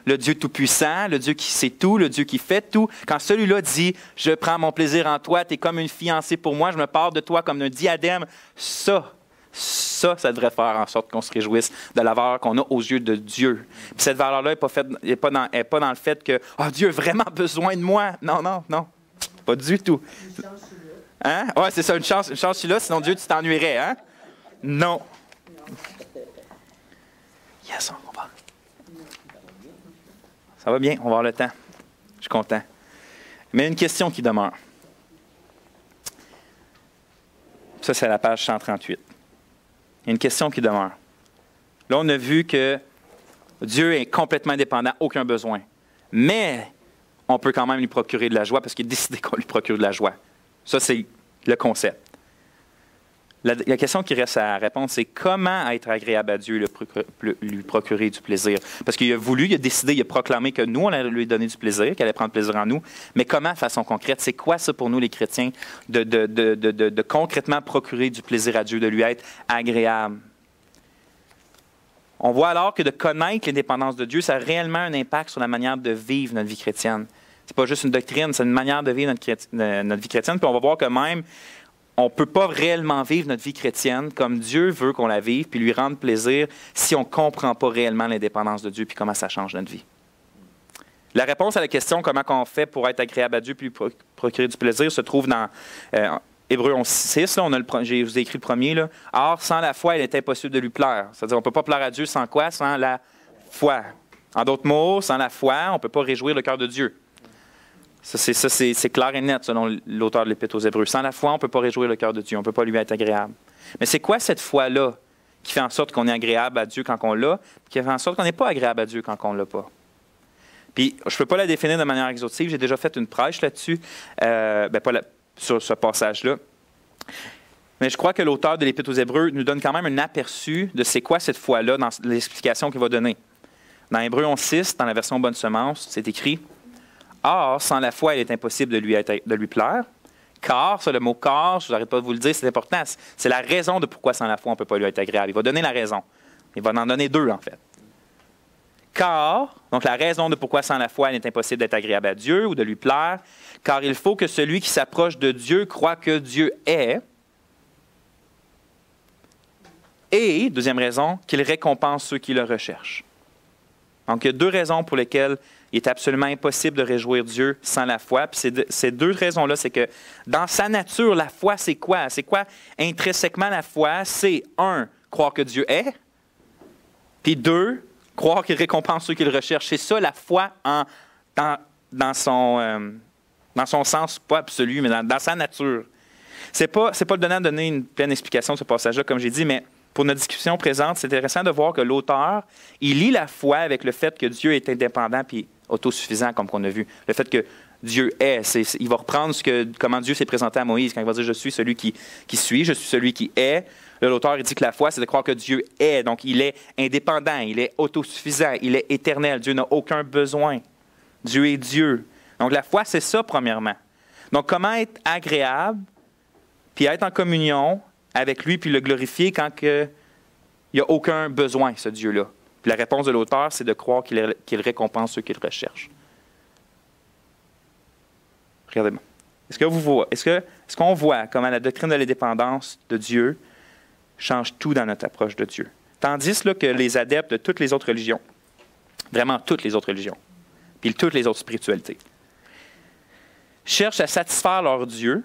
le Dieu tout-puissant, le Dieu qui sait tout, le Dieu qui fait tout, quand celui-là dit « Je prends mon plaisir en toi, tu es comme une fiancée pour moi, je me pars de toi comme d'un diadème », ça devrait faire en sorte qu'on se réjouisse de la valeur qu'on a aux yeux de Dieu. Puis cette valeur-là n'est pas dans le fait que « Ah, Dieu a vraiment besoin de moi ». Non, pas du tout. Une chance sur l'autre. Hein? Oui, c'est ça, une chance sur là, sinon Dieu, tu t'ennuierais. Hein? Non. Yes, on va. Ça va bien, on va avoir le temps. Je suis content. Mais une question qui demeure. Ça, c'est la page 138. Il y a une question qui demeure. Là, on a vu que Dieu est complètement indépendant, aucun besoin. Mais on peut quand même lui procurer de la joie parce qu'il a décidé qu'on lui procure de la joie. Ça, c'est le concept. La question qui reste à répondre, c'est comment être agréable à Dieu, lui procurer du plaisir. Parce qu'il a voulu, il a décidé, il a proclamé que nous, on allait lui donner du plaisir, qu'il allait prendre plaisir en nous. Mais comment, de façon concrète? C'est quoi ça pour nous, les chrétiens, de concrètement procurer du plaisir à Dieu, de lui être agréable? On voit alors que de connaître l'indépendance de Dieu, ça a réellement un impact sur la manière de vivre notre vie chrétienne. C'est pas juste une doctrine, c'est une manière de vivre notre vie chrétienne. Puis on va voir que même, on ne peut pas réellement vivre notre vie chrétienne comme Dieu veut qu'on la vive, puis lui rendre plaisir si on ne comprend pas réellement l'indépendance de Dieu, puis comment ça change notre vie. La réponse à la question comment on fait pour être agréable à Dieu, puis lui procurer du plaisir, se trouve dans Hébreux 11:6. Je vous ai écrit le premier. Là. Or, sans la foi, il est impossible de lui plaire. C'est-à-dire, on ne peut pas plaire à Dieu sans quoi? Sans la foi. En d'autres mots, sans la foi, on ne peut pas réjouir le cœur de Dieu. Ça, c'est clair et net, selon l'auteur de l'Épître aux Hébreux. Sans la foi, on ne peut pas réjouir le cœur de Dieu. On ne peut pas lui être agréable. Mais c'est quoi cette foi-là qui fait en sorte qu'on est agréable à Dieu quand on l'a, qui fait en sorte qu'on n'est pas agréable à Dieu quand on ne l'a pas? Puis, je ne peux pas la définir de manière exhaustive. J'ai déjà fait une prêche là-dessus, sur ce passage-là. Mais je crois que l'auteur de l'Épître aux Hébreux nous donne quand même un aperçu de c'est quoi cette foi-là dans l'explication qu'il va donner. Dans Hébreux 11:6, dans la version Bonne Semence, c'est écrit « Or, sans la foi, il est impossible de lui plaire. Car, ça, le mot « car », je n'arrête pas de vous le dire, c'est important. C'est la raison de pourquoi sans la foi, on ne peut pas lui être agréable. Il va donner la raison. Il va en donner deux, en fait. Car, donc la raison de pourquoi sans la foi, il est impossible d'être agréable à Dieu ou de lui plaire, car il faut que celui qui s'approche de Dieu croit que Dieu est. Et, deuxième raison, qu'il récompense ceux qui le recherchent. Donc, il y a deux raisons pour lesquelles il est absolument impossible de réjouir Dieu sans la foi. Puis ces deux raisons-là, c'est que dans sa nature, la foi, c'est quoi? C'est quoi intrinsèquement la foi? C'est, un, croire que Dieu est. Puis deux, croire qu'il récompense ceux qui le recherchent. C'est ça, la foi dans son sens, pas absolu, mais dans sa nature. C'est pas le donnant de donner une pleine explication de ce passage-là, comme j'ai dit, mais pour notre discussion présente, c'est intéressant de voir que l'auteur, il lie la foi avec le fait que Dieu est indépendant puis autosuffisant, comme qu'on a vu. Le fait que Dieu est. Il va reprendre comment Dieu s'est présenté à Moïse quand il va dire « Je suis celui qui suis, je suis celui qui est ». Là, l'auteur, il dit que la foi, c'est de croire que Dieu est. Donc, il est indépendant, il est autosuffisant, il est éternel. Dieu n'a aucun besoin. Dieu est Dieu. Donc, la foi, c'est ça, premièrement. Donc, comment être agréable puis être en communion avec lui, puis le glorifier quand que Il n'y a aucun besoin, ce Dieu-là. Puis la réponse de l'auteur, c'est de croire qu'il récompense ceux qui le recherchent. Regardez-moi. Est-ce qu'on voit comment la doctrine de l'indépendance de Dieu change tout dans notre approche de Dieu? Tandis là, que les adeptes de toutes les autres religions, vraiment toutes les autres religions, puis toutes les autres spiritualités, cherchent à satisfaire leur Dieu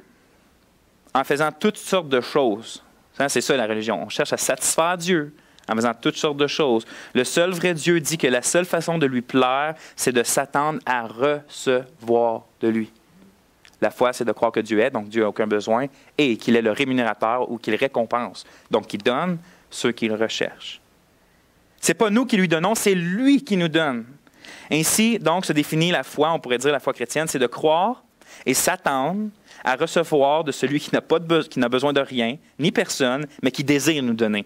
en faisant toutes sortes de choses. C'est ça la religion. On cherche à satisfaire Dieu en faisant toutes sortes de choses. Le seul vrai Dieu dit que la seule façon de lui plaire, c'est de s'attendre à recevoir de lui. La foi, c'est de croire que Dieu est, donc Dieu n'a aucun besoin, et qu'il est le rémunérateur ou qu'il récompense, donc qu'il donne ceux qui le recherchent. Ce n'est pas nous qui lui donnons, c'est lui qui nous donne. Ainsi, donc, se définit la foi, on pourrait dire la foi chrétienne, c'est de croire et s'attendre à recevoir de celui qui n'a besoin de rien, ni personne, mais qui désire nous donner.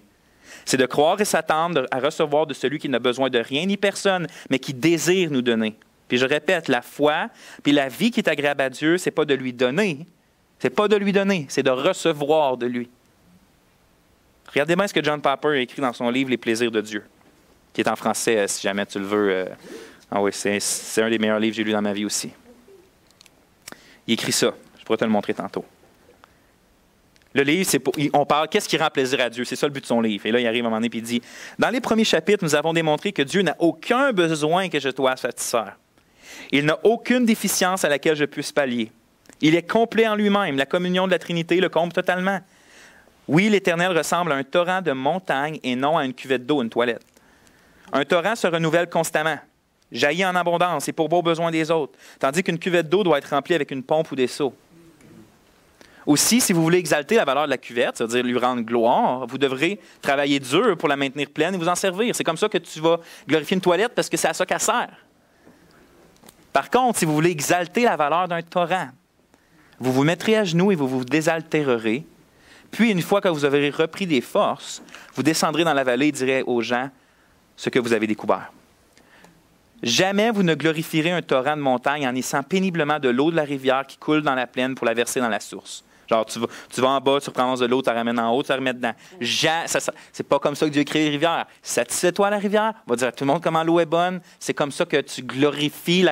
C'est de croire et s'attendre à recevoir de celui qui n'a besoin de rien, ni personne, mais qui désire nous donner. Puis je répète, la foi, puis la vie qui est agréable à Dieu, ce n'est pas de lui donner. C'est pas de lui donner, c'est de recevoir de lui. Regardez bien ce que John Piper a écrit dans son livre « Les plaisirs de Dieu », qui est en français, si jamais tu le veux. Ah oui, c'est un des meilleurs livres que j'ai lu dans ma vie aussi. Il écrit ça. Je pourrais te le montrer tantôt. Le livre, on parle, qu'est-ce qui rend plaisir à Dieu? C'est ça le but de son livre. Et là, il arrive à un moment donné et il dit, dans les premiers chapitres, nous avons démontré que Dieu n'a aucun besoin que je dois satisfaire. Il n'a aucune déficience à laquelle je puisse pallier. Il est complet en lui-même. La communion de la Trinité le comble totalement. Oui, l'Éternel ressemble à un torrent de montagne et non à une cuvette d'eau, une toilette. Un torrent se renouvelle constamment, jaillit en abondance et pourvoit aux besoins des autres, tandis qu'une cuvette d'eau doit être remplie avec une pompe ou des seaux. Aussi, si vous voulez exalter la valeur de la cuvette, c'est-à-dire lui rendre gloire, vous devrez travailler dur pour la maintenir pleine et vous en servir. C'est comme ça que tu vas glorifier une toilette parce que c'est à ça qu'elle sert. Par contre, si vous voulez exalter la valeur d'un torrent, vous vous mettrez à genoux et vous vous désaltérerez. Puis, une fois que vous aurez repris des forces, vous descendrez dans la vallée et direz aux gens ce que vous avez découvert. Jamais vous ne glorifierez un torrent de montagne en hissant péniblement de l'eau de la rivière qui coule dans la plaine pour la verser dans la source. Genre, tu vas en bas, tu reprends de l'eau, tu la ramènes en haut, tu la remets dedans. C'est pas comme ça que Dieu crée les rivières. Satisfais-toi la rivière. On va dire à tout le monde comment l'eau est bonne. C'est comme ça que tu glorifies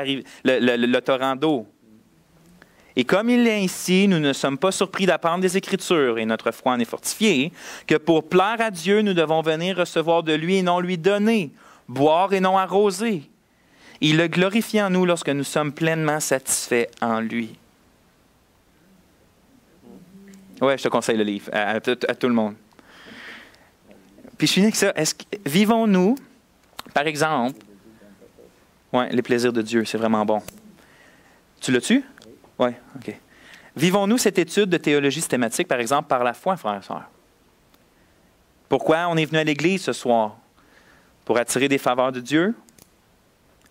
le torrent d'eau. Et comme il est ainsi, nous ne sommes pas surpris d'apprendre des Écritures, et notre foi en est fortifiée, que pour plaire à Dieu, nous devons venir recevoir de lui et non lui donner, boire et non arroser. Il le glorifie en nous lorsque nous sommes pleinement satisfaits en lui. Oui, je te conseille le livre, à tout le monde. Puis je finis avec ça. Vivons-nous, par exemple, les plaisirs de Dieu, c'est vraiment bon. Tu l'as-tu? Oui, OK. Vivons-nous cette étude de théologie systématique, par exemple, par la foi, frères et sœurs? Pourquoi on est venu à l'Église ce soir? Pour attirer des faveurs de Dieu?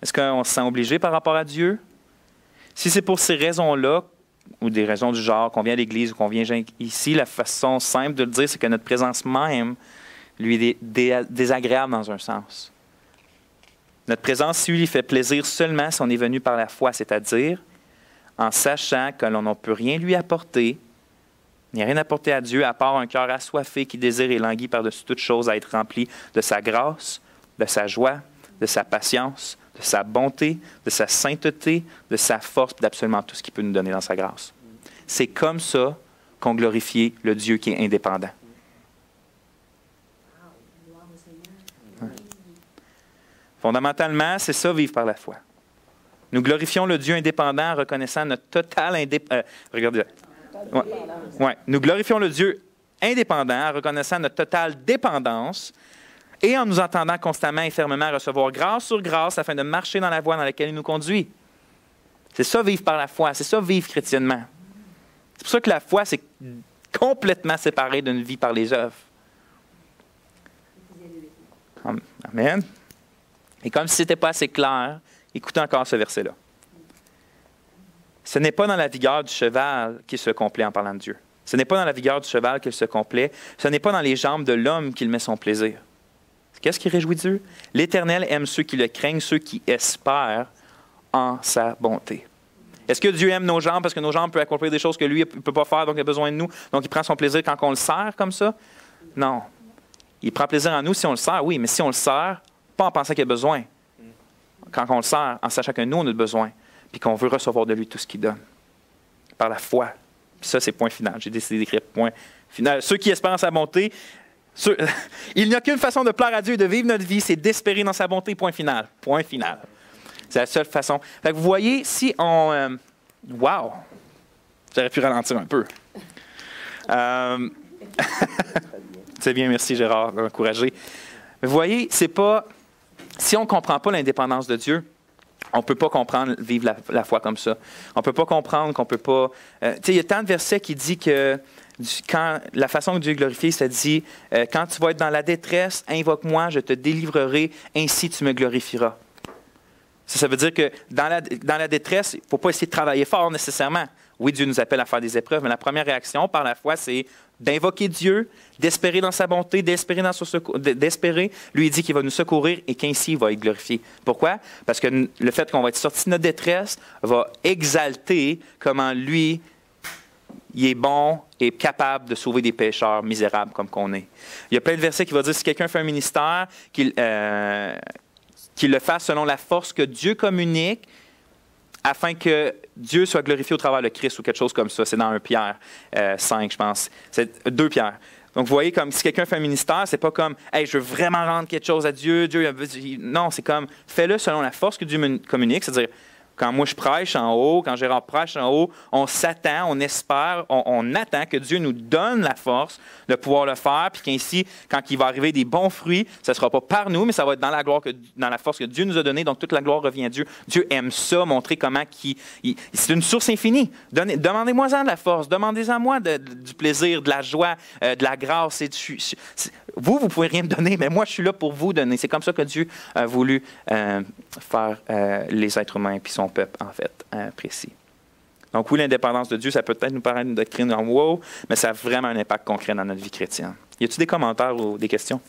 Est-ce qu'on se sent obligé par rapport à Dieu? Si c'est pour ces raisons-là, ou des raisons du genre qu'on vient à l'Église ou qu'on vient ici, la façon simple de le dire, c'est que notre présence même lui est désagréable dans un sens. Notre présence, lui fait plaisir seulement si on est venu par la foi, c'est-à-dire en sachant que l'on ne peut rien lui apporter, il n'y a rien à apporter à Dieu à part un cœur assoiffé qui désire et languit par-dessus toute chose à être rempli de sa grâce, de sa joie, de sa patience, de sa bonté, de sa sainteté, de sa force, d'absolument tout ce qu'il peut nous donner dans sa grâce. C'est comme ça qu'on glorifie le Dieu qui est indépendant. Ouais. Fondamentalement, c'est ça, vivre par la foi. Nous glorifions le Dieu indépendant en reconnaissant notre totale indépendance. Regardez. Ouais. Nous glorifions le Dieu indépendant en reconnaissant notre totale dépendance et en nous entendant constamment et fermement recevoir grâce sur grâce afin de marcher dans la voie dans laquelle il nous conduit. C'est ça, vivre par la foi. C'est ça, vivre chrétiennement. C'est pour ça que la foi, c'est complètement séparé d'une vie par les œuvres. Amen. Et comme si ce n'était pas assez clair, écoutez encore ce verset-là. Ce n'est pas dans la vigueur du cheval qu'il se complaît en parlant de Dieu. Ce n'est pas dans la vigueur du cheval qu'il se complaît. Ce n'est pas dans les jambes de l'homme qu'il met son plaisir. Qu'est-ce qui réjouit Dieu? L'Éternel aime ceux qui le craignent, ceux qui espèrent en sa bonté. Est-ce que Dieu aime nos jambes parce que nos jambes peuvent accomplir des choses que lui ne peut pas faire, donc il a besoin de nous, donc il prend son plaisir quand on le sert comme ça? Non. Il prend plaisir en nous si on le sert, oui, mais si on le sert, pas en pensant qu'il y a besoin. Quand on le sert, en sachant que nous, on a besoin, puis qu'on veut recevoir de lui tout ce qu'il donne. Par la foi. Puis ça, c'est point final. J'ai décidé d'écrire point final. Ceux qui espèrent en sa bonté, il n'y a qu'une façon de plaire à Dieu et de vivre notre vie, c'est d'espérer dans sa bonté, point final. Point final. C'est la seule façon. Fait que vous voyez, si on... wow! J'aurais pu ralentir un peu. C'est bien, merci Gérard d'encourager. Vous voyez, c'est pas... Si on ne comprend pas l'indépendance de Dieu, on ne peut pas comprendre, vivre la foi comme ça. On ne peut pas comprendre qu'on ne peut pas... il y a tant de versets qui disent que quand la façon que Dieu est glorifié, ça dit quand tu vas être dans la détresse, invoque-moi, je te délivrerai, ainsi tu me glorifieras. Ça veut dire que dans la détresse, il ne faut pas essayer de travailler fort nécessairement. Oui, Dieu nous appelle à faire des épreuves, mais la première réaction par la foi, c'est d'invoquer Dieu, d'espérer dans sa bonté, d'espérer dans son secours, d'espérer. Lui, il dit qu'il va nous secourir et qu'ainsi il va être glorifié. Pourquoi? Parce que le fait qu'on va être sorti de notre détresse va exalter comment lui, il est bon et capable de sauver des pécheurs misérables comme qu'on est. Il y a plein de versets qui vont dire si quelqu'un fait un ministère, qu'il le fasse selon la force que Dieu communique, afin que Dieu soit glorifié au travers de Christ ou quelque chose comme ça. C'est dans 1 Pierre 5, je pense. C'est 2 Pierre. Donc, vous voyez, comme si quelqu'un fait un ministère, c'est pas comme « Hey, je veux vraiment rendre quelque chose à Dieu. » Non, c'est comme « Fais-le selon la force que Dieu me communique. » C'est-à-dire, quand moi je prêche en haut, quand Gérard prêche en haut, on s'attend, on espère, on attend que Dieu nous donne la force de pouvoir le faire, puis qu'ainsi, quand il va arriver des bons fruits, ce ne sera pas par nous, mais ça va être dans la gloire, dans la force que Dieu nous a donnée. Donc, toute la gloire revient à Dieu. Dieu aime ça, montrer comment c'est une source infinie. Demandez-moi-en de la force, demandez-en moi du plaisir, de la joie, de la grâce. Vous pouvez rien me donner, mais moi, je suis là pour vous donner. C'est comme ça que Dieu a voulu faire les êtres humains, puis son peuple, en fait, précis. Donc oui, l'indépendance de Dieu, ça peut peut-être nous paraître une doctrine en wow, mais ça a vraiment un impact concret dans notre vie chrétienne. Y a-t-il des commentaires ou des questions?